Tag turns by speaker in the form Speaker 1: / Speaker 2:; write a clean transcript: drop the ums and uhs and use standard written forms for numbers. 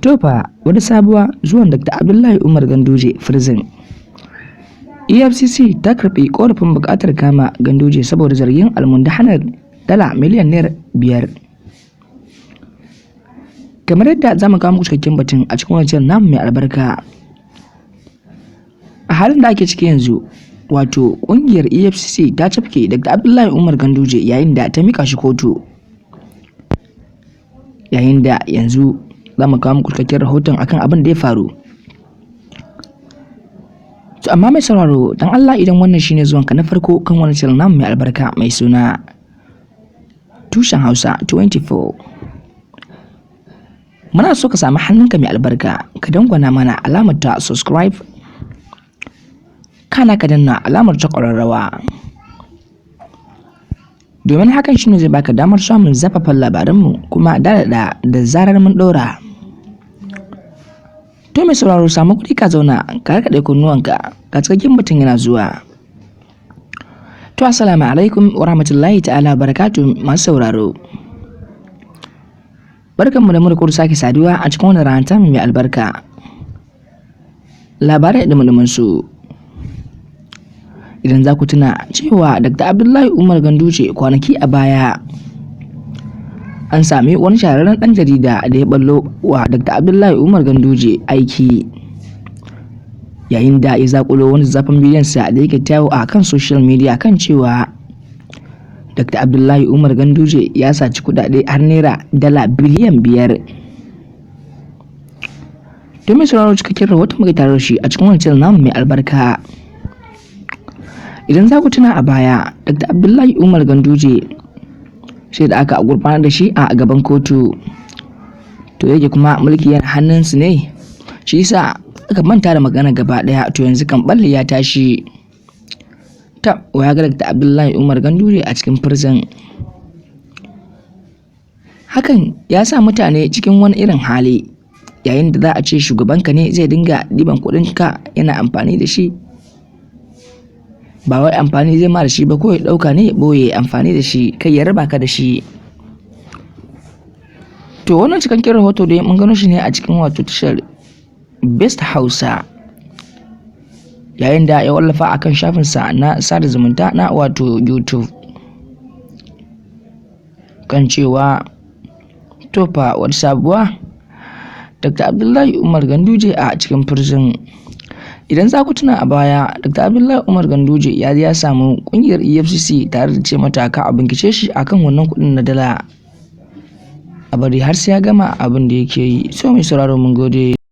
Speaker 1: Tofa wata sabuwa zuwan Dr. Abdullahi Umar Ganduje prison. EFCC ta karɓi ƙorafin buƙatar kama Ganduje saboda zargin almundahanar dala miliyan $5. Kamar yadda za mu kawo muku cikakken batun a cikin wancan namu mai albarka. A halin da ake ciki yanzu, wato ƙungiyar EFCC ta cafke Dr. Abdullahi Umar Ganduje yayin da ta mika shi kotu. Yayin da yanzu za mu kawo muku cikakken rahoton akan abin da ya faru. To amma mai sauraro, dan Allah idan wannan shine zuwanka na farko kan wannan channel namu mai albarka mai suna Tushen Hausa 24. Muna so ka samu hannunka mai albarka, ka dangwana mana alamar ta subscribe, kana ka danna alamar ta ƙararrawa. Domin hakan shine zai baka damar samun zafafan labaranmu kuma da zarar mun ɗora. To mai sauraro, samu kuɗi ka zauna ka rikaɗe kunnuwanka, ka cikakken mutum yana zuwa. To assalamu alaikum wa rahmatullahi ta'ala barakatuh masu sauraro. Barkanmu da murkur sake saduwa a cikin wannan rana mai albarka. Labarai da mudumin su. Idan za ku tuna cewa Dr. Abdullahi Umar Ganduje kwanaki a baya an sami wani shahararren ɗan jarida da ya ballo wa Dr. Abdullahi Umar Ganduje aiki, yayin da ya zakulo wani zafin bidiyonsa da yake tawo a kan social media kan cewa Dr. Abdullahi Umar Ganduje ya saci kuɗaɗe har naira dala biliyan 5. Domin sauraro cikakken rahoton muke tare da shi a cikin wancan namu mai albarka. Idan za ku tuna a baya, Dr. Abdullahi Umar Ganduje sai da aka gurfanar da shi a gaban kotu. To yake kuma mulki yana hannunsu ne, shi yasa aka manta da magana gaba daya. To yanzu kan balle ya tashi. Ta waya ga Dr. Abdullahi Umar Ganduje a cikin prison. Hakan ya sa mutane cikin wani irin hali, yayin da za a ce shugabanka ne zai dinga diban kuɗinka yana amfani da shi. Ba wai amfani zai ma da shi ba, ko ya ɗauka ne ya ɓoye amfani da shi, kai ya raba ka da shi. To wannan cikakken rahoto dai mun gano shi ne a cikin wato tashar Best Hausa, yayin da ya wallafa akan shafinsa na sada zumunta na wato YouTube kan cewa tofa wata sabuwa Dr. Abdullahi Umar Ganduje a cikin prison. Idan za ku tuna a baya, Dr. Abdullahi Umar Ganduje ya samu kungiyar EFCC tare da ce mata ka a bincike shi akan wannan kuɗin na dala, a bari har sai ya gama abin da yake yi. So mai sauraro, mun gode.